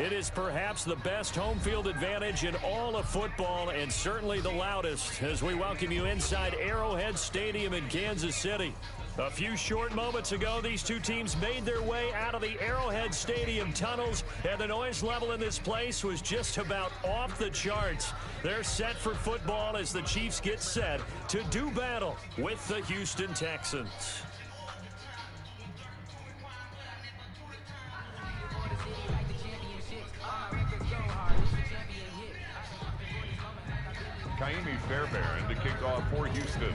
It is perhaps the best home field advantage in all of football and certainly the loudest as we welcome you inside Arrowhead Stadium in Kansas City. A few short moments ago, these two teams made their way out of the Arrowhead Stadium tunnels, and the noise level in this place was just about off the charts. They're set for football as the Chiefs get set to do battle with the Houston Texans. Kaimi Fairbairn to kick off for Houston.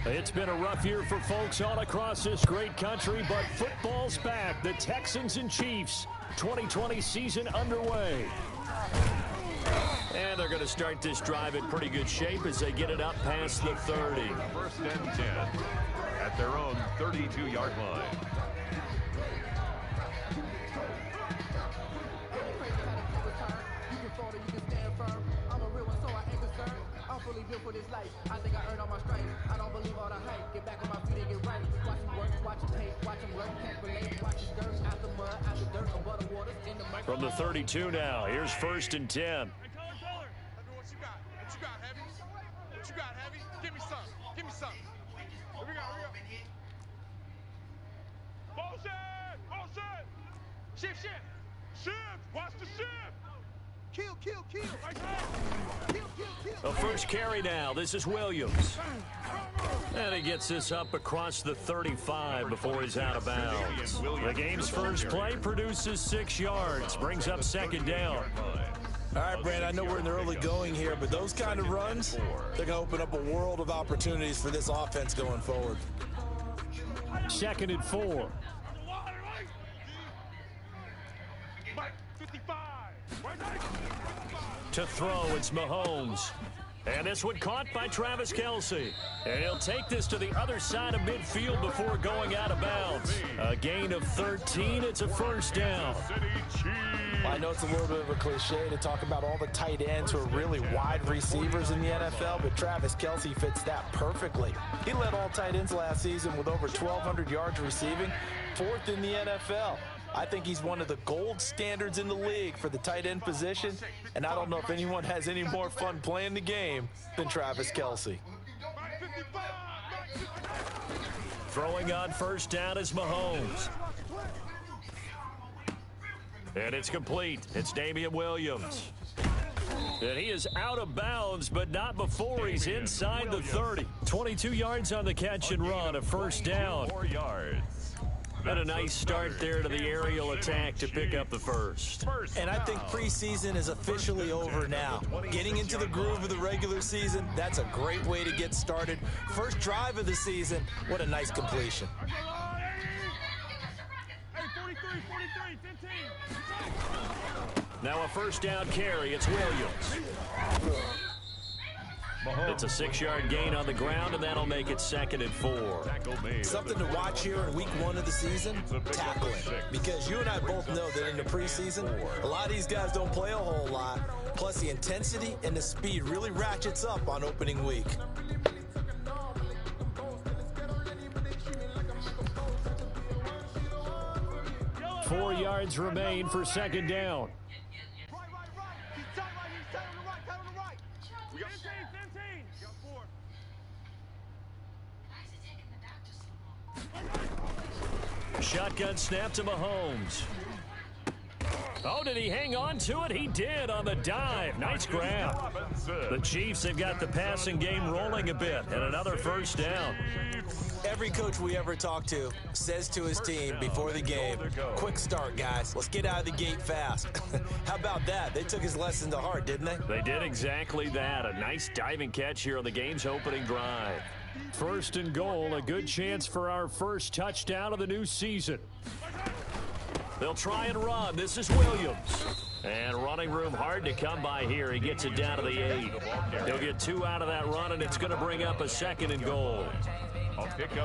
It's been a rough year for folks all across this great country, but football's back. The Texans and Chiefs, 2020 season underway. And they're going to start this drive in pretty good shape as they get it up past the 30. First and 10 at their own 32-yard line. For this life, I think I earned all my stripes. I don't believe all the hype. Get back on my feet and get right. Watch them work, watch them hate, watch them learn, can't relate. Watch the dirt, out the mud, out the dirt, above the waters, in the mic. From the 32 now, here's first and 10. Hey, color. What you got? What you got, Heavy? What you got, Heavy? Give me some. Give me some. Here we go. Motion! Motion! Shift! Watch the shift! Kill! Right there! A first carry now. This is Williams. And he gets this up across the 35 before he's out of bounds. The game's first play produces 6 yards. Brings up second down. All right, Brandon, I know we're in the early going here, but those kind of runs, they're going to open up a world of opportunities for this offense going forward. Second and 4. To throw, it's Mahomes. And this one caught by Travis Kelce. And he'll take this to the other side of midfield before going out of bounds. A gain of 13. It's a first down. Well, I know it's a little bit of a cliche to talk about all the tight ends who are really wide receivers in the NFL, but Travis Kelce fits that perfectly. He led all tight ends last season with over 1,200 yards receiving, 4th in the NFL. I think he's one of the gold standards in the league for the tight end position, and I don't know if anyone has any more fun playing the game than Travis Kelce. Throwing on first down is Mahomes. And it's complete. It's Damian Williams. And he is out of bounds, but not before he's inside the 30. 22 yards on the catch and run, a first down. 4 yards. And a nice start there to the aerial attack to pick up the first. And I think preseason is officially over now. Getting into the groove of the regular season, that's a great way to get started. First drive of the season, what a nice completion. Hey, 43, 15. Now a first down carry, it's Williams. It's a 6-yard gain on the ground, and that'll make it second and 4. Something to watch here in week 1 of the season, tackling. Because you and I both know that in the preseason, a lot of these guys don't play a whole lot. Plus, the intensity and the speed really ratchets up on opening week. Four yards remain for second down. Shotgun snap to Mahomes. Oh, did he hang on to it? He did on the dive. Nice grab. The Chiefs, they've got the passing game rolling a bit, and another first down. Every coach we ever talk to says to his team before the game, quick start, guys. Let's get out of the gate fast. How about that? They took his lesson to heart, didn't they? They did exactly that. A nice diving catch here on the game's opening drive. First and goal, a good chance for our first touchdown of the new season. They'll try and run. This is Williams. And running room hard to come by here. He gets it down to the 8. He'll get 2 out of that run, and it's going to bring up a second and goal.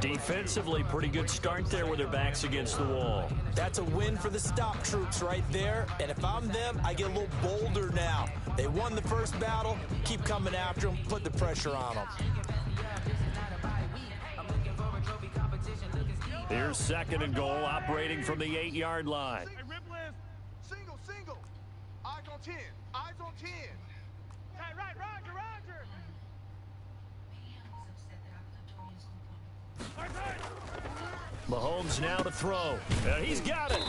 Defensively, pretty good start there with their backs against the wall. That's a win for the stop troops right there. And if I'm them, I get a little bolder now. They won the first battle. Keep coming after them. Put the pressure on them. Here's second and goal, operating from the 8-yard line. Hey, rip list. on 10. Eyes on 10. Right, Roger, Roger. Mahomes now to throw. He's got it.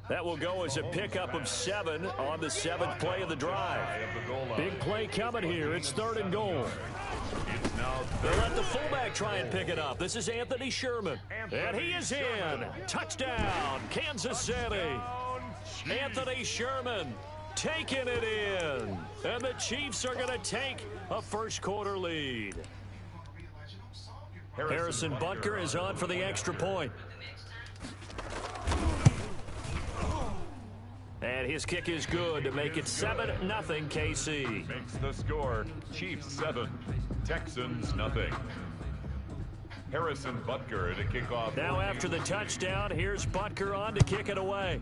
That will go as a pickup of 7 on the 7th play of the drive. Big play coming here. It's 3rd and goal. They'll let the fullback try and pick it up. This is Anthony Sherman. And he is in. Touchdown, Kansas City. Anthony Sherman taking it in. And the Chiefs are going to take a first-quarter lead. Harrison Butker is on for the extra point. And his kick is good to make it 7-0 KC. Makes the score Chiefs 7, Texans nothing. Harrison Butker to kick off. Now after the touchdown, here's Butker on to kick it away.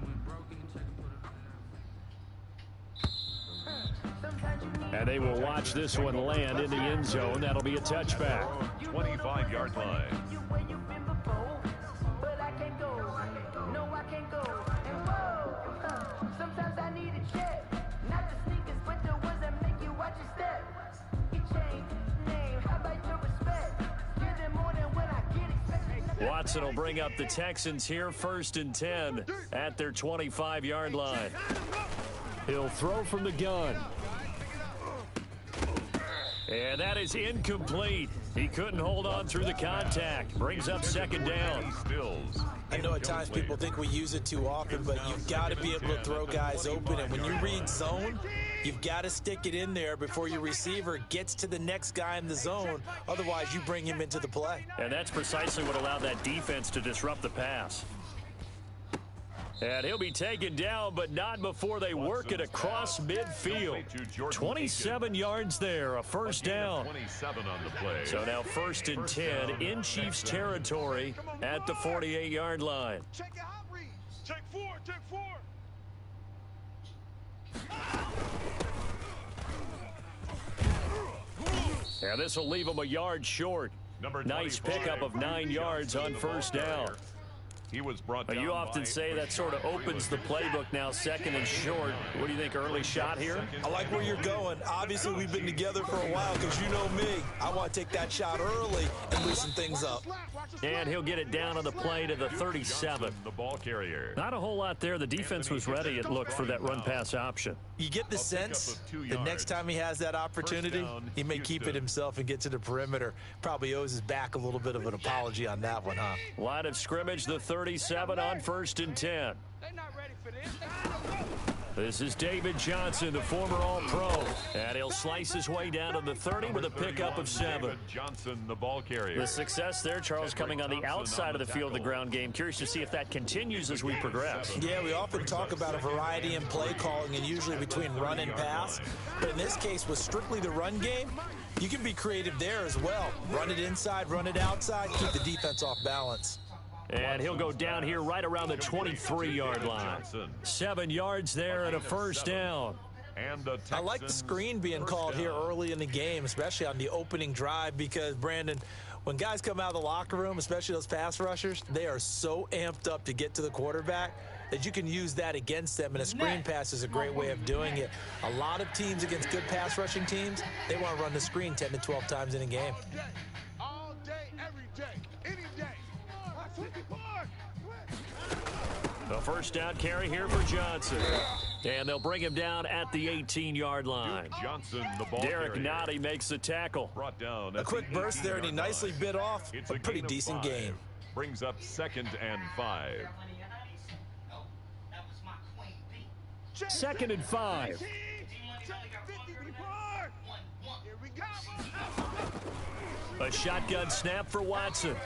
And they will watch this one land in the end zone. That'll be a touchback. 25-yard line. Watson will bring up the Texans here, 1st and 10 at their 25-yard line. He'll throw from the gun. And that is incomplete. He couldn't hold on through the contact. Brings up 2nd down. I know at times people think we use it too often, but you've got to be able to throw guys open. And when you read zone, you've got to stick it in there before your receiver gets to the next guy in the zone. Otherwise, you bring him into the play. And that's precisely what allowed that defense to disrupt the pass. And he'll be taken down, but not before they work it across midfield. 27 yards there, a first down. 27 on the play. So now 1st and 10 in Chiefs territory at the 48-yard line. Check your hot reads. Check 4, check 4. And this will leave them a yard short. Nice pickup of 9 yards on first down. He was brought down. You often say that sort of opens the playbook now, 2nd and short. What do you think, early shot here? I like where you're going. Obviously, we've been together for a while because you know me. I want to take that shot early and loosen things up. And he'll get it down on the play to the 37. The ball carrier. Not a whole lot there. The defense was ready, it looked, for that run-pass option. You get the sense that next time he has that opportunity, he may keep it himself and get to the perimeter. Probably owes his back a little bit of an apology on that one, huh? Line of scrimmage, the 37 on 1st and 10. They're not ready for this. This is David Johnson, the former All-Pro. And he'll slice his way down to the 30 with a pickup of 7. Johnson, the ball carrier. The success there, Charles, coming on the outside of the field, the ground game. Curious to see if that continues as we progress. Yeah, we often talk about a variety in play calling and usually between run and pass. But in this case, with strictly the run game, you can be creative there as well. Run it inside, run it outside, keep the defense off balance. And he'll go down here right around the 23-yard line. 7 yards there and a first down. I like the screen being called here early in the game, especially on the opening drive, because, Brandon, when guys come out of the locker room, especially those pass rushers, they are so amped up to get to the quarterback that you can use that against them, and a screen pass is a great way of doing it. A lot of teams against good pass rushing teams, they want to run the screen 10 to 12 times in a game. All day, every day, any day. The first down carry here for Johnson. And they'll bring him down at the 18-yard line. Johnson, the ball Derek carrier. Nottie makes the tackle. Brought down A quick burst there, and he nicely bit off It's a pretty decent game. Brings up 2nd and 5. 2nd and 5. A shotgun snap for Watson.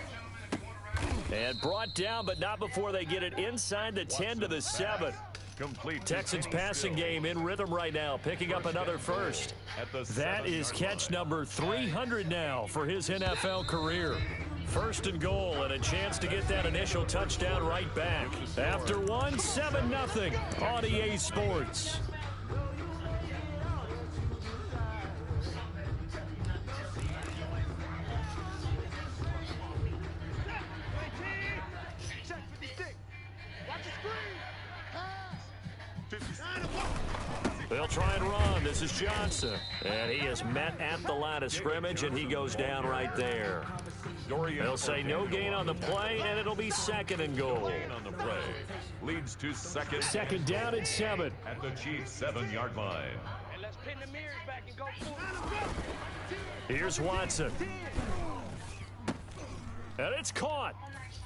And brought down, but not before they get it inside the 10 to the 7. Complete. Texans passing game in rhythm right now, picking up another first. That is catch number 300 now for his NFL career. 1st and goal, and a chance to get that initial touchdown right back. After one, 7-0 on EA Sports. They'll try and run. This is Johnson. And he is met at the line of scrimmage, and he goes down right there. They'll say no gain on the play, and it'll be 2nd and goal. On the play leads to second. Second down and 7. At the Chiefs' 7-yard line. And let's pin the mirrors back and go forward. Here's Watson. And it's caught.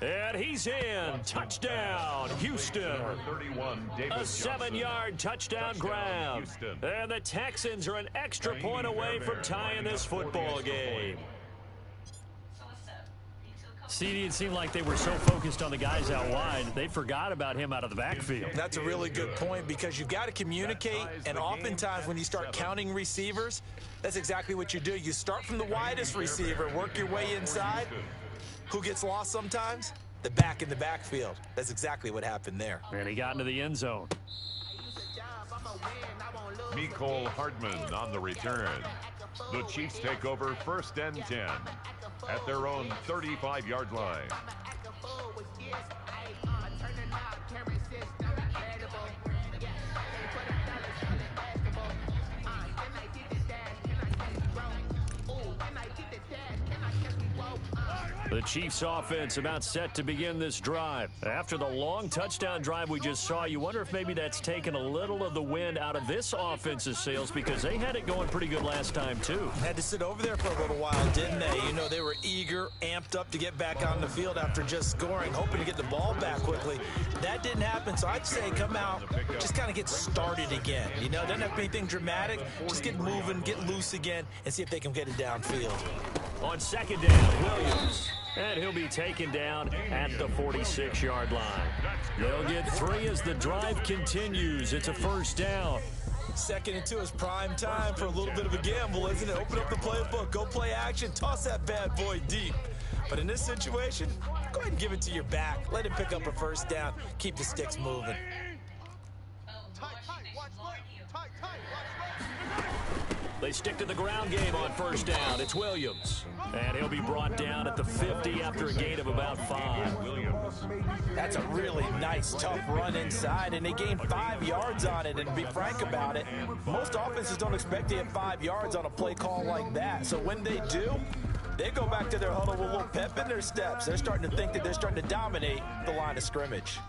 And he's in. Touchdown, Houston. 31, David A 7-yard touchdown grab. Houston. And the Texans are an extra point away from tying this football game. CD, it seemed like they were so focused on the guys out wide, they forgot about him out of the backfield. That's a really good point because you've got to communicate, and oftentimes when you start counting receivers, that's exactly what you do. You start from the widest receiver, work your way inside. Who gets lost sometimes? The back in the backfield. That's exactly what happened there. And he got into the end zone. Mecole Hardman on the return. The Chiefs take over 1st and 10 at their own 35-yard line. The Chiefs offense about set to begin this drive. After the long touchdown drive we just saw, you wonder if maybe that's taken a little of the wind out of this offense's sails because they had it going pretty good last time too. Had to sit over there for a little while, didn't they? You know, they were eager, amped up to get back on the field after just scoring, hoping to get the ball back quickly. That didn't happen, so I'd say come out, just kind of get started again. You know, doesn't have to be anything dramatic. Just get moving, get loose again, and see if they can get it downfield. On 2nd down, Williams. And he'll be taken down at the 46-yard line. They'll get 3 as the drive continues. It's a 1st down. 2nd and 2 is prime time for a little bit of a gamble, isn't it? Open up the playbook, go play action, toss that bad boy deep. But in this situation, go ahead and give it to your back. Let him pick up a 1st down. Keep the sticks moving. They stick to the ground game on 1st down. It's Williams. And he'll be brought down at the 50 after a gain of about 5. Williams. That's a really nice, tough run inside, and they gained 5 yards on it. And to be frank about it, most offenses don't expect to get 5 yards on a play call like that. So when they do, they go back to their huddle with a little pep in their steps. They're starting to think that they're starting to dominate the line of scrimmage.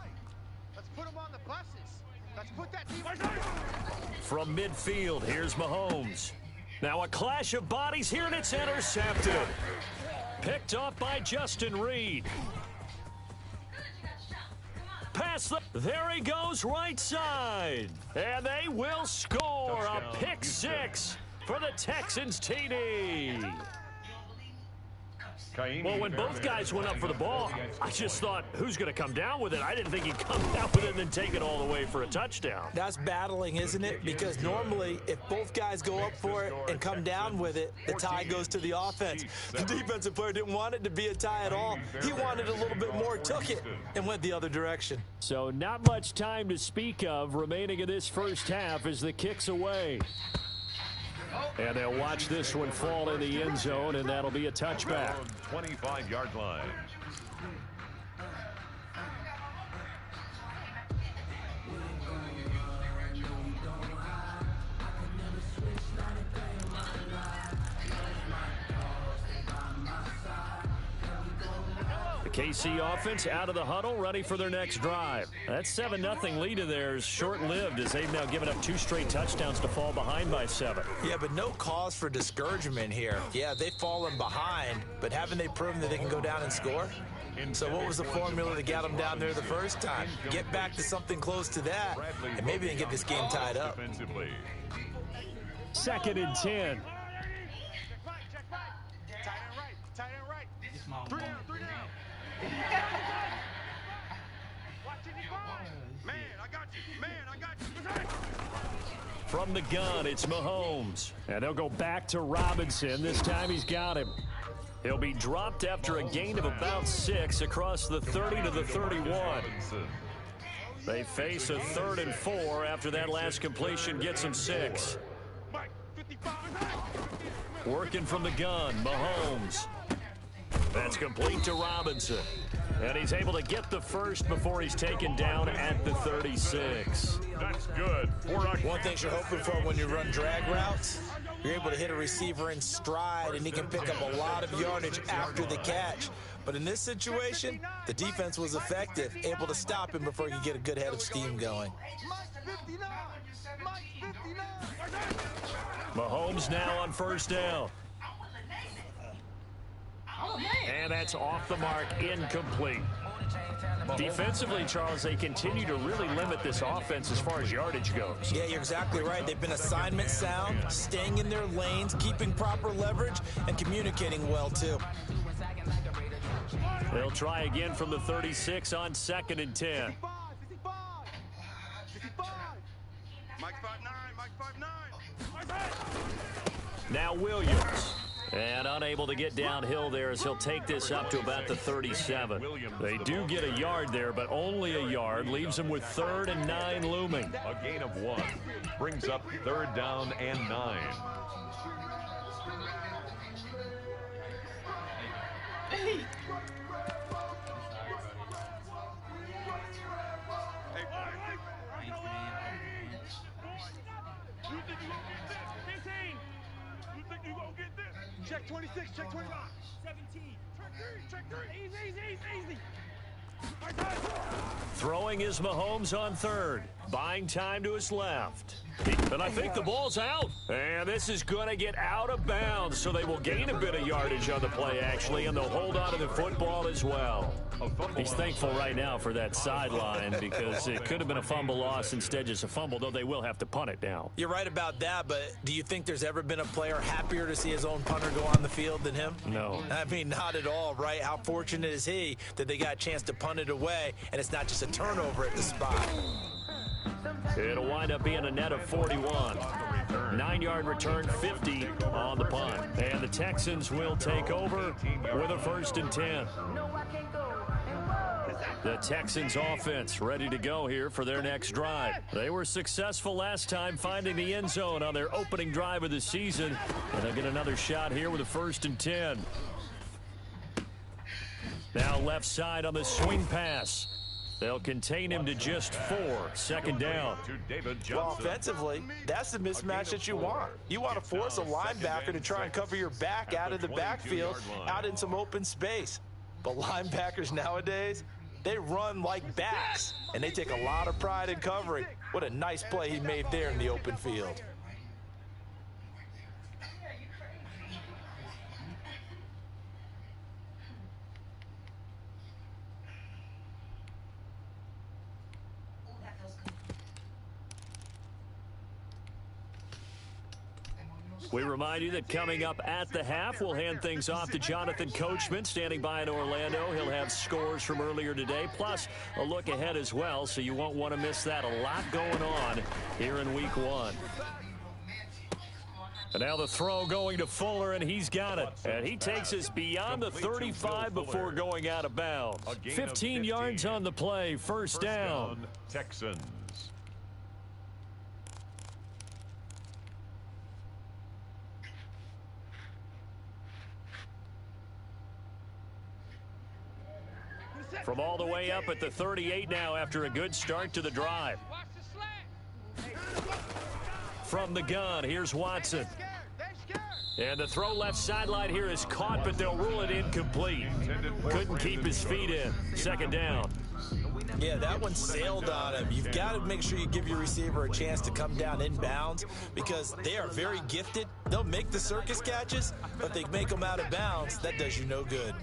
Let's put them on the buses. Let's put that team. From midfield, here's Mahomes. Now a clash of bodies here, and it's intercepted. Picked off by Justin Reed. There he goes, right side. And they will score. A pick 6 for the Texans TD. Well, when both guys went up for the ball, I just thought, who's going to come down with it? I didn't think he'd come down with it and then take it all the way for a touchdown. That's battling, isn't it? Because normally, if both guys go up for it and come down with it, the tie goes to the offense. The defensive player didn't want it to be a tie at all. He wanted a little bit more, took it, and went the other direction. So not much time to speak of remaining in this 1st half as the kick's away. And they'll watch this one fall in the end zone, and that'll be a touchback. 25-yard line. The KC offense out of the huddle, ready for their next drive. That 7-0 lead of theirs short-lived as they've now given up 2 straight touchdowns to fall behind by 7. Yeah, but no cause for discouragement here. Yeah, they've fallen behind, but haven't they proven that they can go down and score? So what was the formula that got them down there the first time? Get back to something close to that, and maybe they can get this game tied up. 2nd and 10. Check back. Tight end right. 3 down. Watch it, man, I got you. From the gun, it's Mahomes. And they'll go back to Robinson. This time he's got him. He'll be dropped after a gain of about 6 across the 30 to the 31. They face a 3rd and 4 after that last completion gets them 6. Working from the gun, Mahomes. That's complete to Robinson. And he's able to get the first before he's taken down at the 36. That's good. One thing you're hoping for when you run drag routes, you're able to hit a receiver in stride, and he can pick up a lot of yardage after the catch. But in this situation, the defense was effective, able to stop him before he could get a good head of steam going. Mahomes now on first down. And that's off the mark, incomplete. Defensively, Charles, they continue to really limit this offense as far as yardage goes. Yeah, you're exactly right. They've been assignment sound, staying in their lanes, keeping proper leverage, and communicating well, too. They'll try again from the 36 on 2nd and 10. Mike 5'9", Mike 5'9". Now Williams. And unable to get downhill there as he'll take this up to about the 37. They do get a yard there, but only a yard. Leaves them with 3rd and 9 looming. A gain of 1 brings up 3rd down and 9. Check 26, check 25. 17. Check 3. Easy. Throwing is Mahomes on 3rd. Buying time to his left. And I think the ball's out. And this is going to get out of bounds, so they will gain a bit of yardage on the play, actually, and they'll hold on to the football as well. He's thankful right now for that sideline because it could have been a fumble loss, instead just a fumble, though they will have to punt it now. You're right about that, but do you think there's ever been a player happier to see his own punter go on the field than him? No. I mean, not at all, right? How fortunate is he that they got a chance to punt it away, and it's not just a turnover at the spot. It'll wind up being a net of 41. 9-yard return, 50 on the punt. And the Texans will take over with a 1st and 10. The Texans offense ready to go here for their next drive. They were successful last time finding the end zone on their opening drive of the season. And they'll get another shot here with a 1st and 10. Now left side on the swing pass. They'll contain him to just 4. 2nd down. Well, offensively, that's the mismatch that you want. You want to force a linebacker to try and cover your back out of the backfield, out in some open space. But linebackers nowadays, they run like backs, and they take a lot of pride in covering. What a nice play he made there in the open field. We remind you that coming up at the half, we'll hand things off to Jonathan Coachman, standing by in Orlando. He'll have scores from earlier today, plus a look ahead as well, so you won't want to miss that. A lot going on here in Week 1. And now the throw going to Fuller, and he's got it. And he takes us beyond the 35 before going out of bounds. 15 yards on the play, first down. Texans. From all the way up at the 38 now after a good start to the drive. From the gun, here's Watson. And the throw left sideline here is caught, but they'll rule it incomplete. Couldn't keep his feet in. 2nd down. Yeah, that one sailed on him. You've got to make sure you give your receiver a chance to come down inbounds because they are very gifted. They'll make the circus catches, but if they make them out of bounds, that does you no good.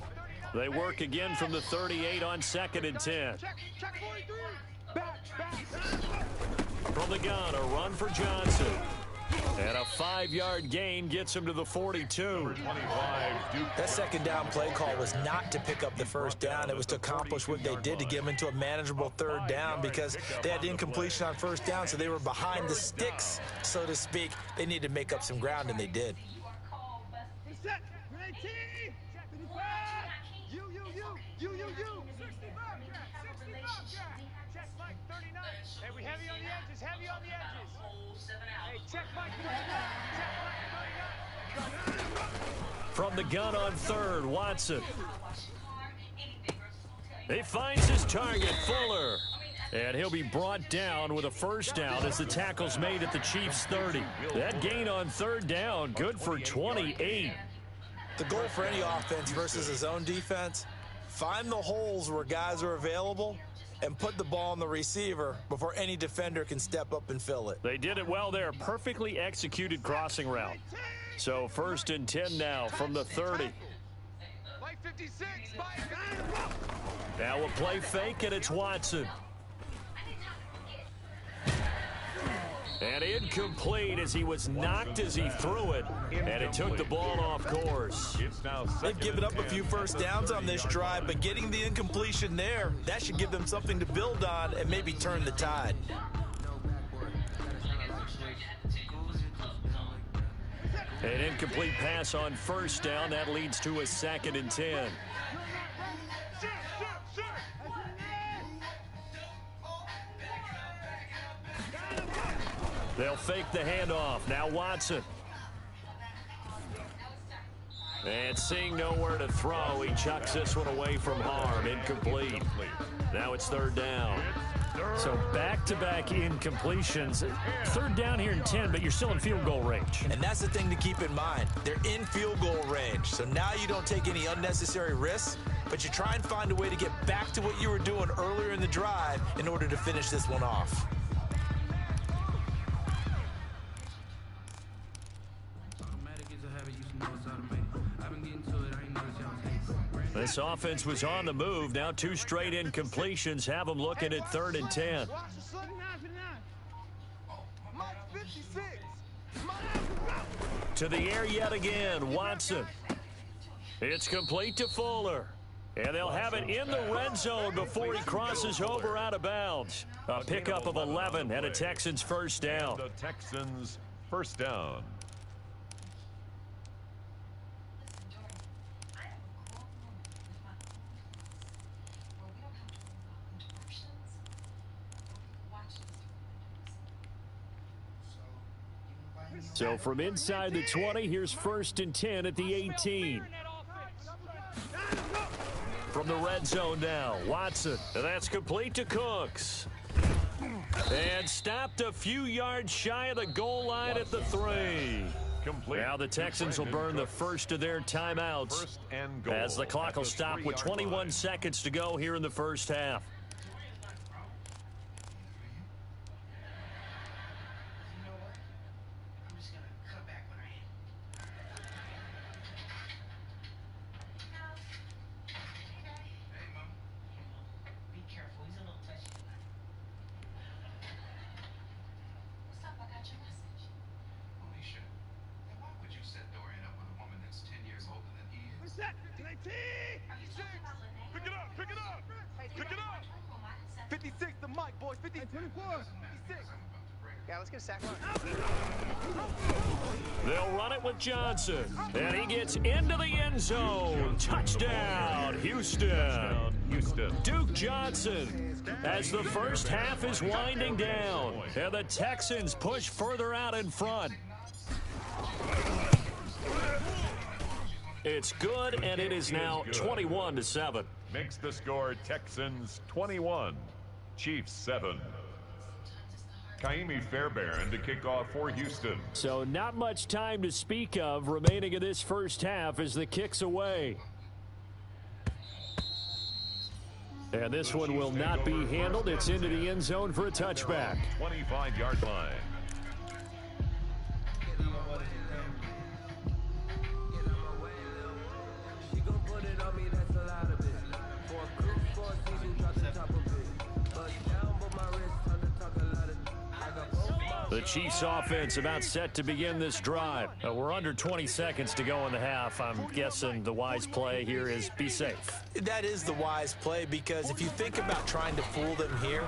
They work again from the 38 on 2nd and 10. From the gun, a run for Johnson. And a 5-yard gain gets him to the 42. That 2nd down play call was not to pick up the 1st down. It was to accomplish what they did to get them into a manageable 3rd down because they had incompletion on 1st down, so they were behind the sticks, so to speak. They needed to make up some ground, and they did. You. 65. Check Mike 39. Hey, we heavy on the edges. Hey, check Mike 39. From the gun on 3rd, Watson. He finds his target, Fuller. And he'll be brought down with a first down as the tackle's made at the Chiefs' 30. That gain on third down, good for 28. The goal for any offense versus his own defense, find the holes where guys are available and put the ball on the receiver before any defender can step up and fill it. They did it well there. Perfectly executed crossing route. So 1st and 10 now from the 30. Like 56. Now a play fake, and it's Watson. And incomplete as he was knocked as he threw it, and it took the ball off course. They've given up a few first downs on this drive, but getting the incompletion there, that should give them something to build on and maybe turn the tide. An incomplete pass on first down. That leads to a 2nd and 10. They'll fake the handoff. Now Watson. And seeing nowhere to throw, he chucks this one away from harm. Incomplete. Now it's 3rd down. So back-to-back incompletions. 3rd down here in 10, but you're still in field goal range. And that's the thing to keep in mind. They're in field goal range. So now you don't take any unnecessary risks, but you try and find a way to get back to what you were doing earlier in the drive in order to finish this one off. This offense was on the move. Now 2 straight incompletions have them looking at 3rd and 10. To the air yet again, Watson. It's complete to Fuller. And they'll have it in the red zone before he crosses over out of bounds. A pickup of 11 and a Texans first down. The Texans first down. So from inside the 20, here's 1st and 10 at the 18. From the red zone now, Watson. And that's complete to Cooks. And stopped a few yards shy of the goal line at the 3. Now the Texans will burn the first of their timeouts as the clock will stop with 21 seconds to go here in the first half. Pick it up. 56, the mic, boys. 54. 56. Yeah, let's get a sack. They'll run it with Johnson. And he gets into the end zone. Touchdown, Houston. Duke Johnson as the first half is winding down. And the Texans push further out in front. It's good, and it is now 21-7. Makes the score Texans 21, Chiefs 7. Kaimi Fairbairn to kick off for Houston. So not much time to speak of remaining in this first half as the kick's away. And this one will not be handled. It's into the end zone for a touchback. 25-yard line. The Chiefs offense about set to begin this drive. We're under 20 seconds to go in the half. I'm guessing the wise play here is be safe. That is the wise play, because if you think about trying to fool them here,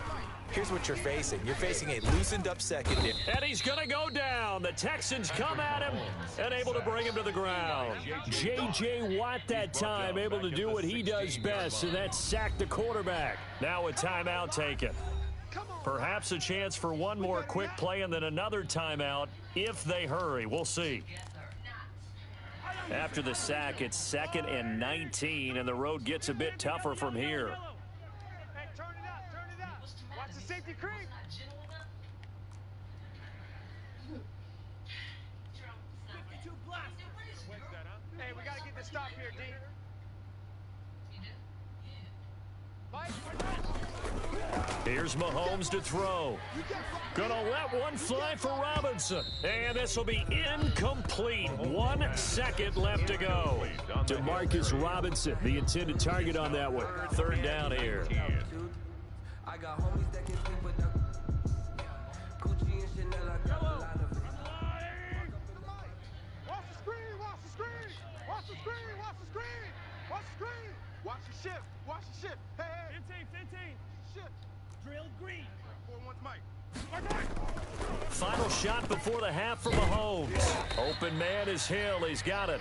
here's what you're facing. You're facing a loosened up secondary. And he's going to go down. The Texans come at him and able to bring him to the ground. J.J. Watt that time able to do what he does best, and that's sack the quarterback. Now a timeout taken. Perhaps a chance for one more quick play and then another timeout if they hurry. We'll see. After the sack, it's 2nd and 19, and the road gets a bit tougher from here. safety creep. Hey, we gotta get this stop here, D. Mike. Here's Mahomes to throw. Gonna let one fly for Robinson. And this will be incomplete. 1 second left to go. DeMarcus Robinson, the intended target on that one. Third down here. I got homies that can sleep with them. Gucci and Chanel, I got a lot of it. Watch the screen, watch the screen. Watch the screen, watch the screen. Watch the screen. Watch the shift, watch the shift. Hey, 15. Shift. Drill green. 4-1's Mike. Final shot before the half for Mahomes. Open man is Hill. He's got it.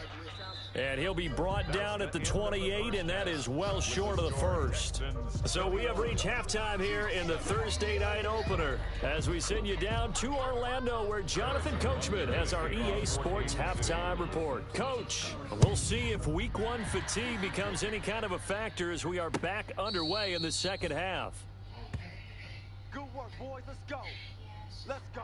And he'll be brought down at the 28, and that is well short of the first. So we have reached halftime here in the Thursday night opener as we send you down to Orlando, where Jonathan Coachman has our EA Sports halftime report. Coach, we'll see if Week 1 fatigue becomes any kind of a factor as we are back underway in the second half. Good work, boys. Let's go. Let's go.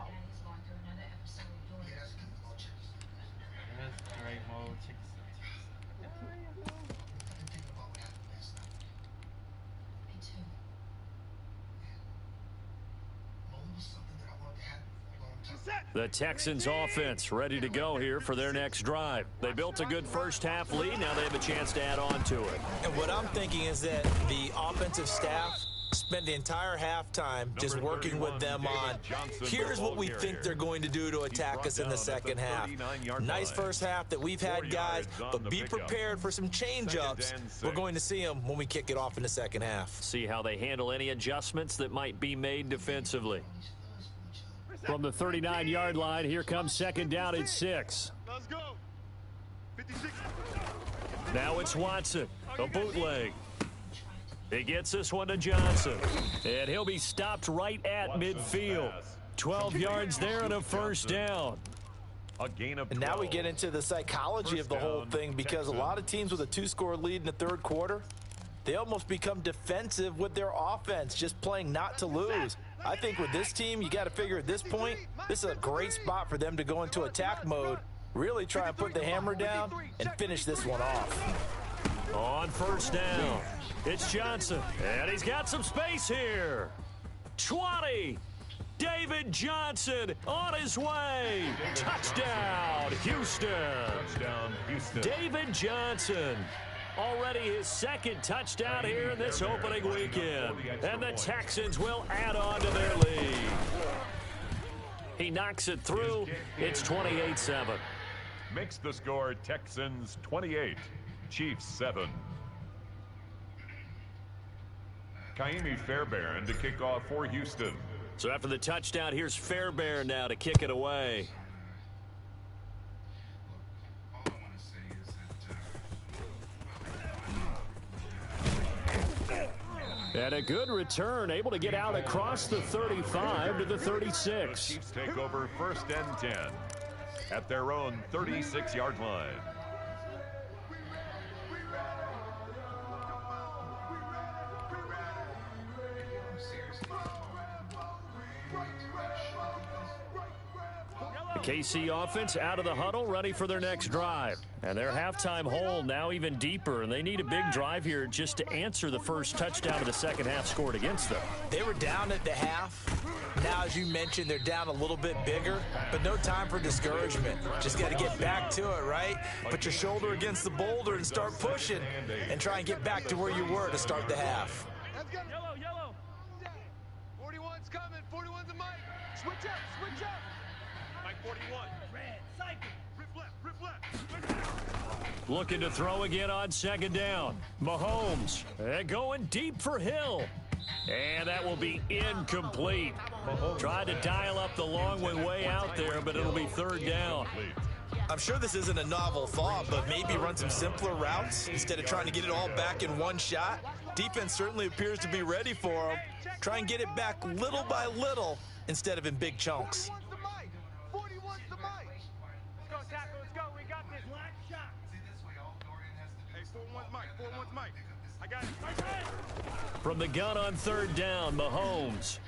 The Texans offense ready to go here for their next drive. They built a good first half lead. Now they have a chance to add on to it. And what I'm thinking is that the offensive staff spent the entire halftime just working with them on, here's what we think they're going to do to attack us in the second half. Nice first half that we've had, guys, but be prepared for some change-ups. We're going to see them when we kick it off in the second half. See how they handle any adjustments that might be made defensively. From the 39-yard line, here comes second down and 6. Let's go. 56. Now it's Watson, a bootleg. He gets this one to Johnson, and he'll be stopped right at midfield. 12 yards there and a first down. A gain of 12. And now we get into the psychology of the whole thing, because a lot of teams with a 2-score lead in the third quarter, they almost become defensive with their offense, just playing not to lose. I think with this team, you got to figure at this point, this is a great spot for them to go into attack mode, really try and put the hammer down and finish this one off. On first down, it's Johnson, and he's got some space here. 20. David Johnson on his way. Touchdown, Houston. Touchdown, Houston. David Johnson. Already his second touchdown here in this opening weekend. And the Texans will add on to their lead. He knocks it through. It's 28-7. Makes the score Texans 28, Chiefs 7. Kaimi Fairbairn to kick off for Houston. So after the touchdown, here's Fairbairn now to kick it away. And a good return, able to get out across the 35 to the 36. The Chiefs take over first and 10 at their own 36-yard line. The KC offense out of the huddle, ready for their next drive. And their halftime hole now even deeper, and they need a big drive here just to answer the first touchdown of the second half scored against them. They were down at the half. Now, as you mentioned, they're down a little bit bigger, but no time for discouragement. Just got to get back to it, right? Put your shoulder against the boulder and start pushing and try and get back to where you were to start the half. Yellow. 41's coming. 41's a Mike. Switch up. Mike 41. Red, cycle. Rip left. Looking to throw again on second down. Mahomes going deep for Hill. And that will be incomplete. Tried to dial up the long one way out there, but it'll be third down. I'm sure this isn't a novel thought, but maybe run some simpler routes instead of trying to get it all back in one shot. Defense certainly appears to be ready for them. Try and get it back little by little instead of in big chunks. 41's the Mike. Let's go, tackle. Let's go. We got this. Black shot. Hey, 41's Mike. I got it. From the gun on third down, Mahomes.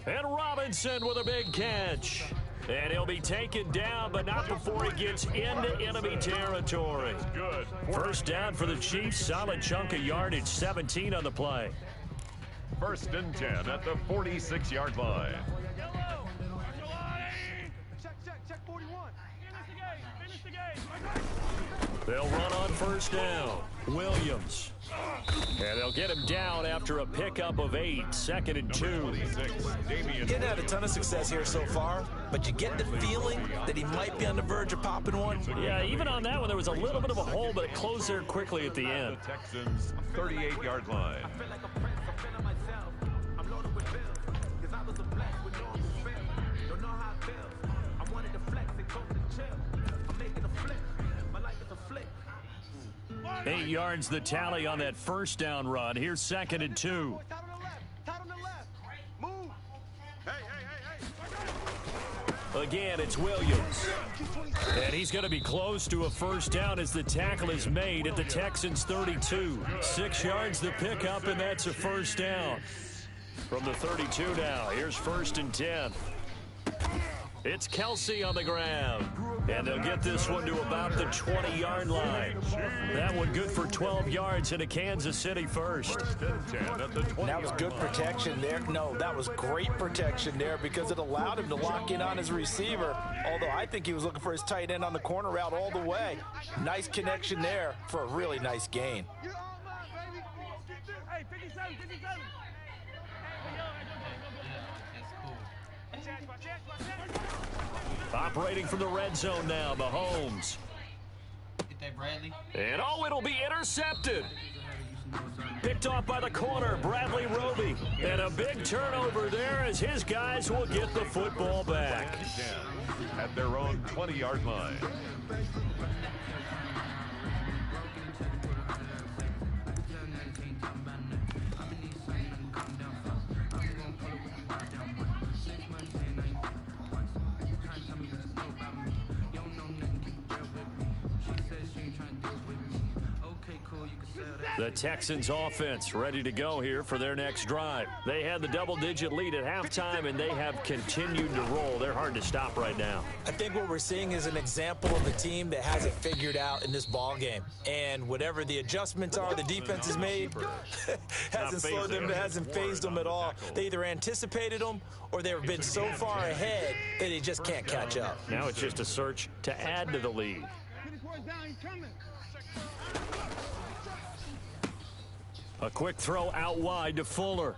And Robinson with a big catch. And he'll be taken down, but not before he gets into enemy territory. Good. First down for the Chiefs. Solid chunk of yardage, 17 on the play. First and 10 at the 46-yard line. Check 41. Finish the game. They'll run on first down. Williams. And they'll get him down after a pickup of 8. Second and 2. Didn't have a ton of success here so far, but you get the feeling that he might be on the verge of popping one. Yeah, even on that one, there was a little bit of a hole, but it closed there quickly at the end. The Texans' 38-yard line. Eight yards the tally on that first down run. Here's second and 2. Tight on the left. Move. Hey. Again, it's Williams. And he's going to be close to a first down as the tackle is made at the Texans' 32. 6 yards the pickup, and that's a first down. From the 32 now, here's first and 10. It's Kelsey on the ground. And they'll get this one to about the 20-yard line. That one good for 12 yards into Kansas City first. That was good protection there. No, that was great protection there because it allowed him to lock in on his receiver. Although I think he was looking for his tight end on the corner route all the way. Nice connection there for a really nice gain. You're all mine, baby. Hey, 57. Operating from the red zone now, Mahomes. Get that, Bradley. And it'll be intercepted. Picked off by the corner, Bradley Roby. And a big turnover there as his guys will get the football back. At their own 20-yard line. The Texans offense ready to go here for their next drive. They had the double-digit lead at halftime, and they have continued to roll. They're hard to stop right now. I think what we're seeing is an example of a team that has it figured out in this ball game. And whatever the adjustments are the defense has made hasn't slowed them, hasn't phased them at all. They either anticipated them or they've been so far ahead that they just can't catch up. Now it's just a search to add to the lead. A quick throw out wide to Fuller.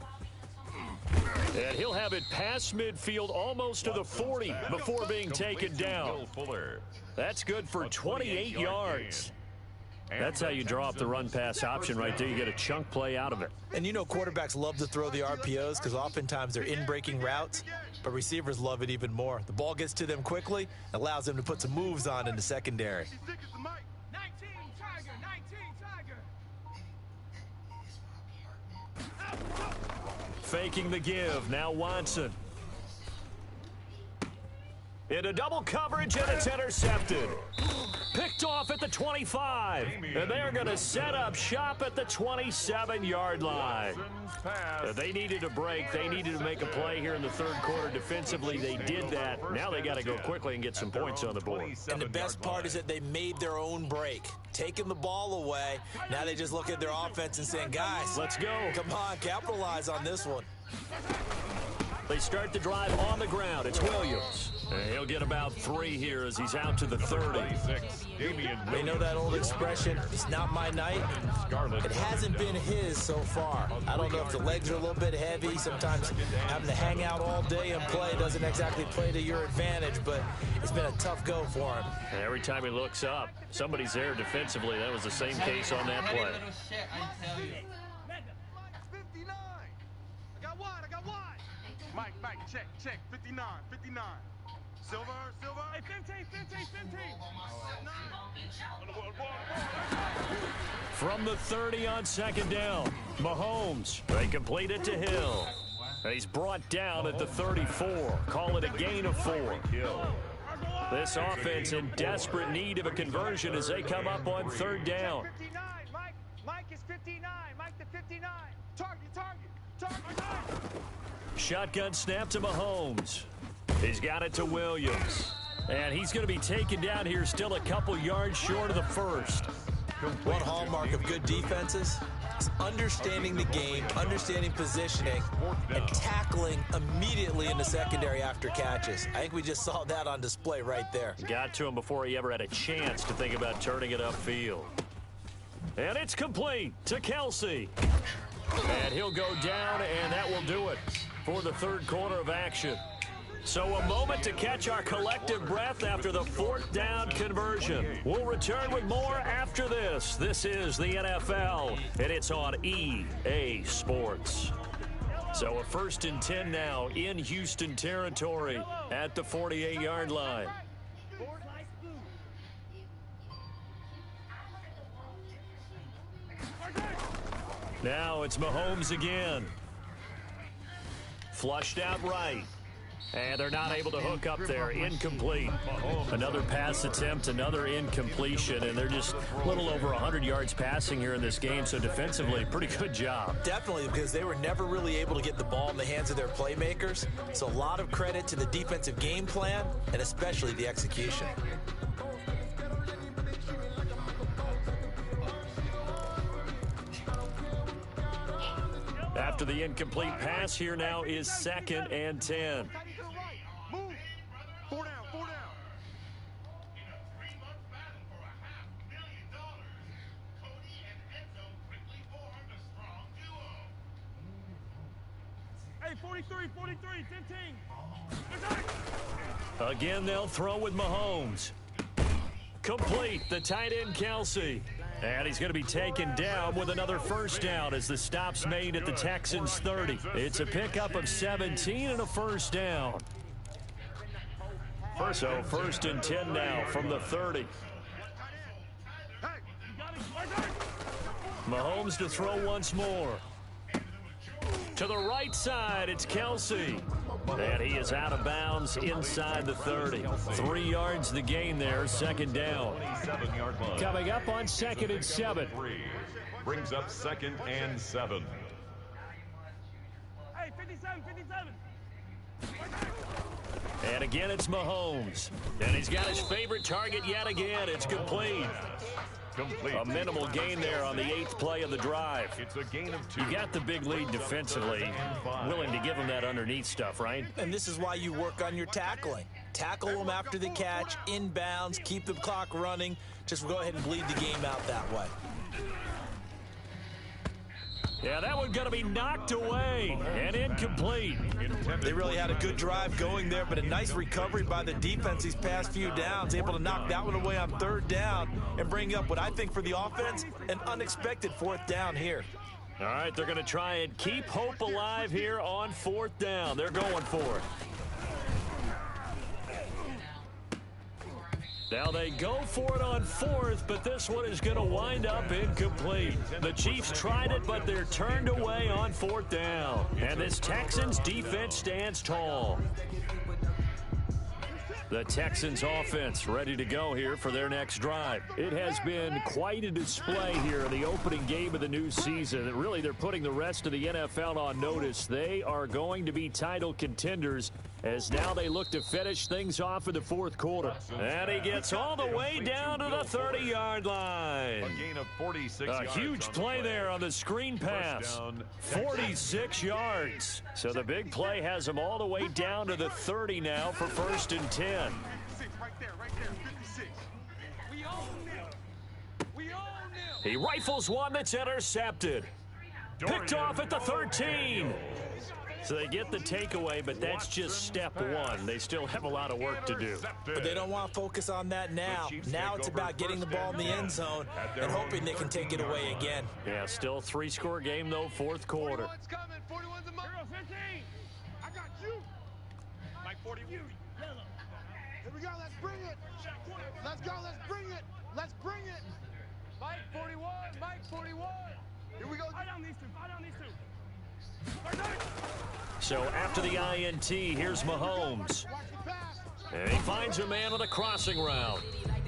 And he'll have it past midfield almost to the 40 before being taken down. That's good for 28 yards. That's how you draw up the run-pass option right there. You get a chunk play out of it. And you know quarterbacks love to throw the RPOs because oftentimes they're in-breaking routes, but receivers love it even more. The ball gets to them quickly, allows them to put some moves on in the secondary. 19, Tiger. Faking the give. Now Watson. Into double coverage, and it's intercepted. Picked off at the 25. And they're going to set up shop at the 27-yard line. They needed a break. They needed to make a play here in the third quarter defensively. They did that. Now they got to go quickly and get some points on the board. And the best part is that they made their own break. Taking the ball away. Now they just look at their offense and saying, guys, let's go. Come on, capitalize on this one. They start the drive on the ground. It's Williams. And he'll get about 3 here as he's out to the 30. They know that old expression, it's not my night. It hasn't been his so far. I don't know if the legs are a little bit heavy. Sometimes having to hang out all day and play doesn't exactly play to your advantage, but it's been a tough go for him. And every time he looks up, somebody's there defensively. That was the same case on that play. Mike, 59. I got wide. Mike, check. 59. Silver. Hey, 15. From the 30 on second down, Mahomes. They complete it to Hill. He's brought down at the 34. Call it a gain of 4. This offense in desperate need of a conversion as they come up on third down. 59, Mike is 59. Mike to 59. Target. Shotgun snap to Mahomes. He's got it to Williams. And he's going to be taken down here still a couple yards short of the first. One hallmark of good defenses is understanding the game, understanding positioning, and tackling immediately in the secondary after catches. I think we just saw that on display right there. Got to him before he ever had a chance to think about turning it upfield. And it's complete to Kelsey. And he'll go down, and that will do it for the third quarter of action. So a moment to catch our collective breath after the fourth down conversion. We'll return with more after this. This is the NFL, and it's on EA Sports. So a 1st and 10 now in Houston territory at the 48-yard line. Now it's Mahomes again. Flushed out right. And they're not able to hook up there. Incomplete. Another pass attempt, another incompletion, and they're just a little over 100 yards passing here in this game, so defensively, pretty good job. Definitely, because they were never really able to get the ball in the hands of their playmakers. So a lot of credit to the defensive game plan, and especially the execution. After the incomplete pass, here now is 2nd and 10. Move. 4 down, 4 down. Hey, 43, 43, 15. Again, they'll throw with Mahomes. Complete, the tight end Kelsey. And he's going to be taken down with another first down as the stop's made at the Texans 30. It's a pickup of 17 and a first down. So 1st and 10 now from the 30. Mahomes to throw once more. To the right side, it's Kelsey. And he is out of bounds inside the 30. 3 yards the gain there, 2nd down. Coming up on 2nd and 7. Brings up 2nd and 7. Hey, 57, 57. And again, it's Mahomes. And he's got his favorite target yet again. It's complete. A minimal gain there on the 8th play of the drive. It's a gain of 2. You got the big lead defensively. Willing to give him that underneath stuff, right? And this is why you work on your tackling. Tackle them after the catch, inbounds, keep the clock running. Just go ahead and bleed the game out that way. Yeah, that one's going to be knocked away and incomplete. They really had a good drive going there, but a nice recovery by the defense these past few downs, able to knock that one away on 3rd down and bring up what I think for the offense, an unexpected 4th down here. All right, they're going to try and keep hope alive here on 4th down. They're going for it. Now they go for it on 4th, but this one is going to wind up incomplete. The Chiefs tried it, but they're turned away on 4th down. And this Texans defense stands tall. The Texans offense ready to go here for their next drive. It has been quite a display here in the opening game of the new season. And really, they're putting the rest of the NFL on notice. They are going to be title contenders as now they look to finish things off in the 4th quarter. And he gets all the way down to the 30-yard line. A gain of 46 A yards huge play there on the screen pass. 46 yards. So the big play has him all the way down to the 30 now for 1st and 10. 56, right there, 56. We own them. We own them. He rifles one that's intercepted. Picked off at the 13. So they get the takeaway, but that's just step one. They still have a lot of work to do. But they don't want to focus on that now. Now it's about getting the ball in the end zone and hoping they can take it away again. Yeah, still 3-score game, though, 4th quarter. 41's coming, 41's a mile. 15. I got you. Mike 40. You. Yellow. Here we go, let's bring it. Let's go, let's bring it. Let's bring it. Mike 41. Mike 41. Here we go. Fight on these two. Fight on these two. So after the INT, here's Mahomes. And he finds a man on a crossing route.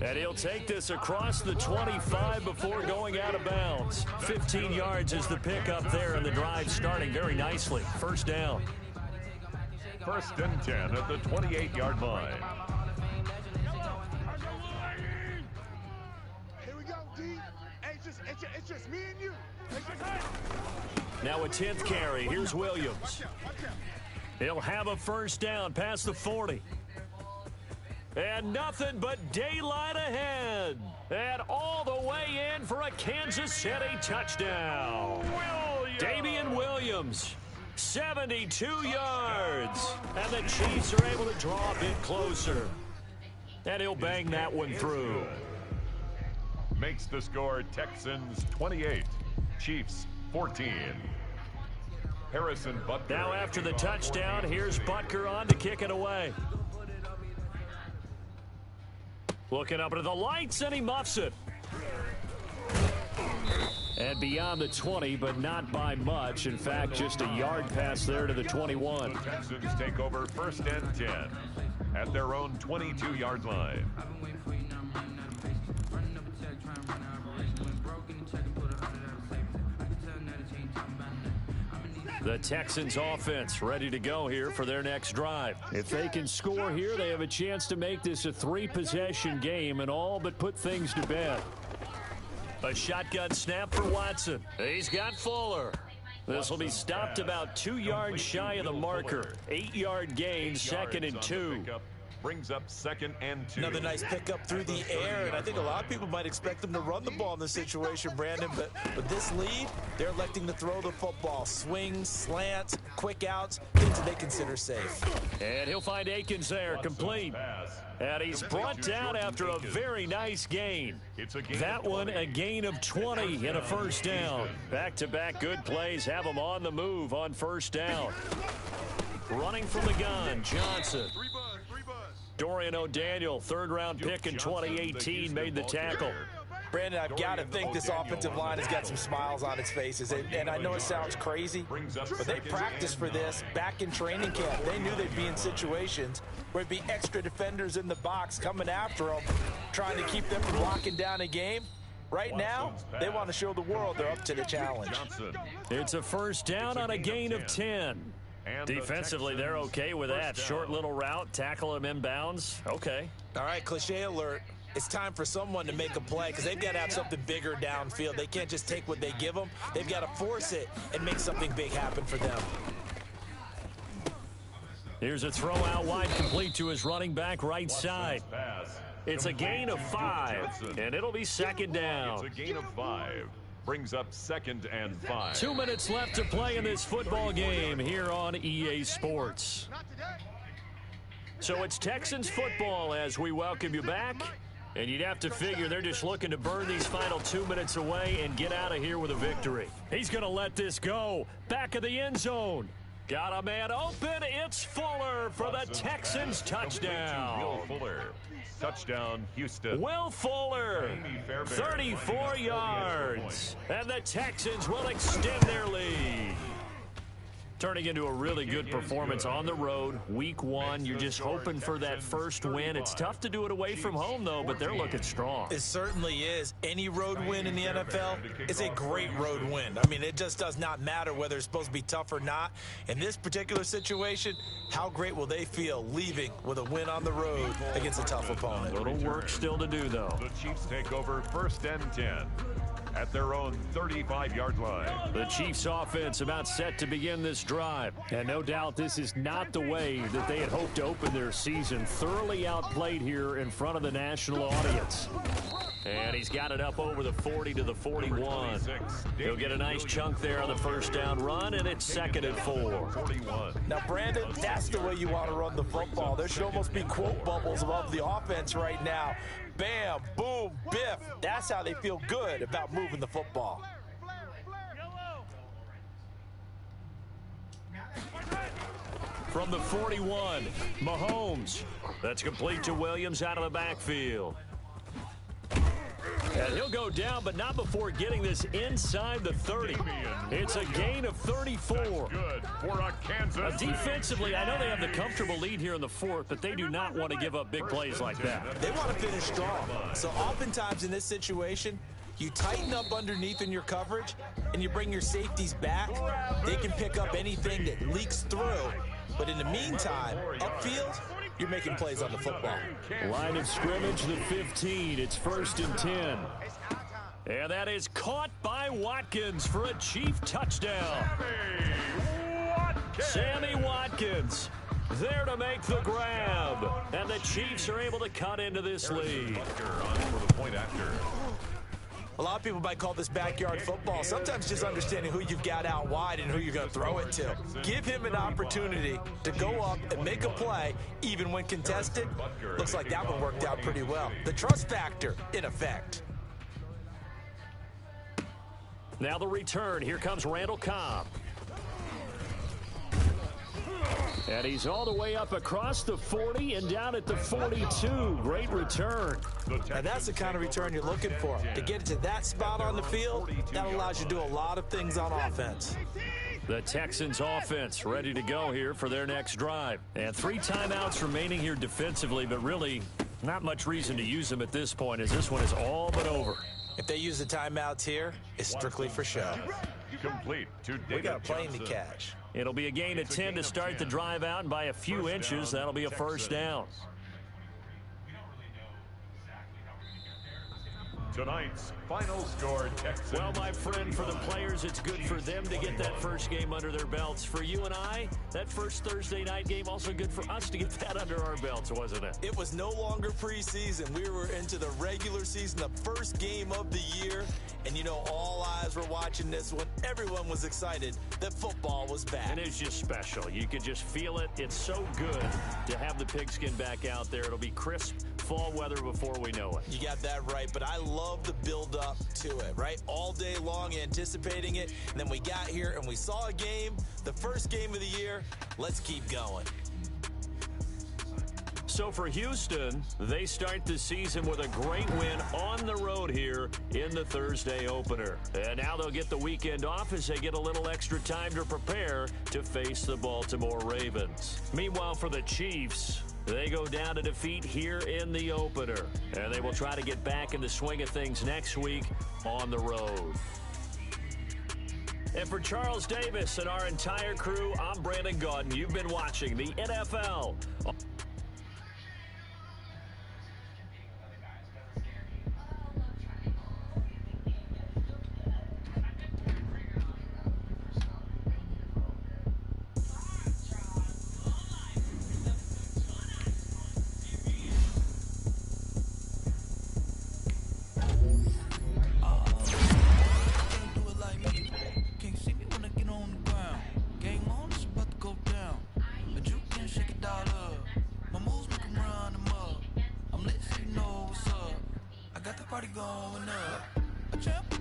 And he'll take this across the 25 before going out of bounds. 15 yards is the pickup there, and the drive starting very nicely. 1st down. First and 10 at the 28-yard line. Here we go, D. Hey, it's just me and you. Now a 10th carry. Here's Williams. He'll have a first down past the 40. And nothing but daylight ahead. And all the way in for a Kansas City touchdown. Damian Williams, 72 yards. And the Chiefs are able to draw a bit closer. And he'll bang that one through. Makes the score Texans 28, Chiefs 14. Harrison Butker. Now after the touchdown, here's Butker on to kick it away. Looking up into the lights, and he muffs it. And beyond the 20, but not by much. In fact, just a yard pass there to the 21. The Texans take over first and 10 at their own 22-yard line. The Texans offense ready to go here for their next drive. If they can score here, they have a chance to make this a 3-possession game and all but put things to bed. A shotgun snap for Watson. He's got Fuller. This will be stopped about 2 yards shy of the marker. 8-yard gain, 2nd and 2. Brings up 2nd and 2. Another nice pickup through the air, and I think a lot of people might expect them to run the ball in this situation, Brandon, but with this lead, they're electing to throw the football. Swings, slants, quick outs, things that they consider safe. And he'll find Akins there, complete. And he's brought down after a very nice gain. That one, a gain of 20 and a first down. Back-to-back good plays have him on the move on first down. Running from the gun, Johnson. Dorian O'Daniel, 3rd-round pick in 2018, made the tackle. Brandon, I've got to think this offensive line has got some smiles on its faces. And I know it sounds crazy, but they practiced for this back in training camp. They knew they'd be in situations where there'd be extra defenders in the box coming after them, trying to keep them from locking down a game. Right now, they want to show the world they're up to the challenge. It's a first down on a gain of 10. Defensively, they're okay with that. Short little route, tackle him inbounds. Okay. All right, cliche alert. It's time for someone to make a play because they've got to have something bigger downfield. They can't just take what they give them. They've got to force it and make something big happen for them. Here's a throw out wide, complete to his running back right side. It's a gain of 5, and it'll be 2nd down. It's a gain of 5. Brings up 2nd and 5. 2 minutes left to play in this football game here on EA Sports. So it's Texans football as we welcome you back. And you'd have to figure they're just looking to burn these final 2 minutes away and get out of here with a victory. He's going to let this go. Back of the end zone. Got a man open. It's Fuller for the Texans touchdown. Will Fuller. Touchdown, Houston. Will Fuller, 34 yards. And the Texans will extend their lead. Turning into a really good performance on the road. Week 1, you're just hoping for that first win. It's tough to do it away from home, though, but they're looking strong. It certainly is. Any road win in the NFL is a great road win. I mean, it just does not matter whether it's supposed to be tough or not. In this particular situation, how great will they feel leaving with a win on the road against a tough opponent? A little work still to do, though. The Chiefs take over 1st and 10 at their own 35-yard line. The Chiefs offense about set to begin this drive. And no doubt this is not the way that they had hoped to open their season. Thoroughly outplayed here in front of the national audience. And he's got it up over the 40 to the 41. He'll get a nice chunk there on the first down run, and it's 2nd and 4. Now, Brandon, that's the way you want to run the football. There should almost be quote bubbles above the offense right now. Bam, boom, biff. That's how they feel good about moving the football. From the 41, Mahomes. That's complete to Williams out of the backfield. And he'll go down, but not before getting this inside the 30. It's a gain of 34. Good for a Kansas. Defensively, I know they have the comfortable lead here in the 4th, but they do not want to give up big plays like that. They want to finish strong. So oftentimes in this situation, you tighten up underneath in your coverage, and you bring your safeties back. They can pick up anything that leaks through But in the meantime, upfield, you're making plays on the football. Line of scrimmage, the 15. It's 1st and 10. And that is caught by Watkins for a Chief touchdown. Sammy Watkins there to make the grab. And the Chiefs are able to cut into this lead. For the point after. A lot of people might call this backyard football. Sometimes just understanding who you've got out wide and who you're going to throw it to. Give him an opportunity to go up and make a play, even when contested. Looks like that one worked out pretty well. The trust factor in effect. Now the return. Here comes Randall Cobb. And he's all the way up across the 40 and down at the 42. Great return. And that's the kind of return you're looking for. To get it to that spot on the field, that allows you to do a lot of things on offense. The Texans offense ready to go here for their next drive. And 3 timeouts remaining here defensively, but really not much reason to use them at this point as this one is all but over. If they use the timeouts here, it's strictly for show. Complete to David We got a plane to Johnson. catch. It'll be a gain of 10 to start the drive out, and by a few inches, that'll be a first down. Tonight's final score, Texans. Well, my friend, for the players, it's good for them to get that first game under their belts. For you and I, that first Thursday night game, also good for us to get that under our belts, wasn't it? It was no longer preseason. We were into the regular season, the first game of the year. And, you know, all eyes were watching this when everyone was excited that football was back. And it's just special. You could just feel it. It's so good to have the pigskin back out there. It'll be crisp fall weather before we know it. You got that right, but I love the build-up to it, right? All day long anticipating it, and then we got here and we saw a game, the first game of the year. Let's keep going. So for Houston, they start the season with a great win on the road here in the Thursday opener. And now they'll get the weekend off as they get a little extra time to prepare to face the Baltimore Ravens. Meanwhile, for the Chiefs, they go down to defeat here in the opener. And they will try to get back in the swing of things next week on the road. And for Charles Davis and our entire crew, I'm Brandon Gaudin. You've been watching the NFL. Party going up. A champ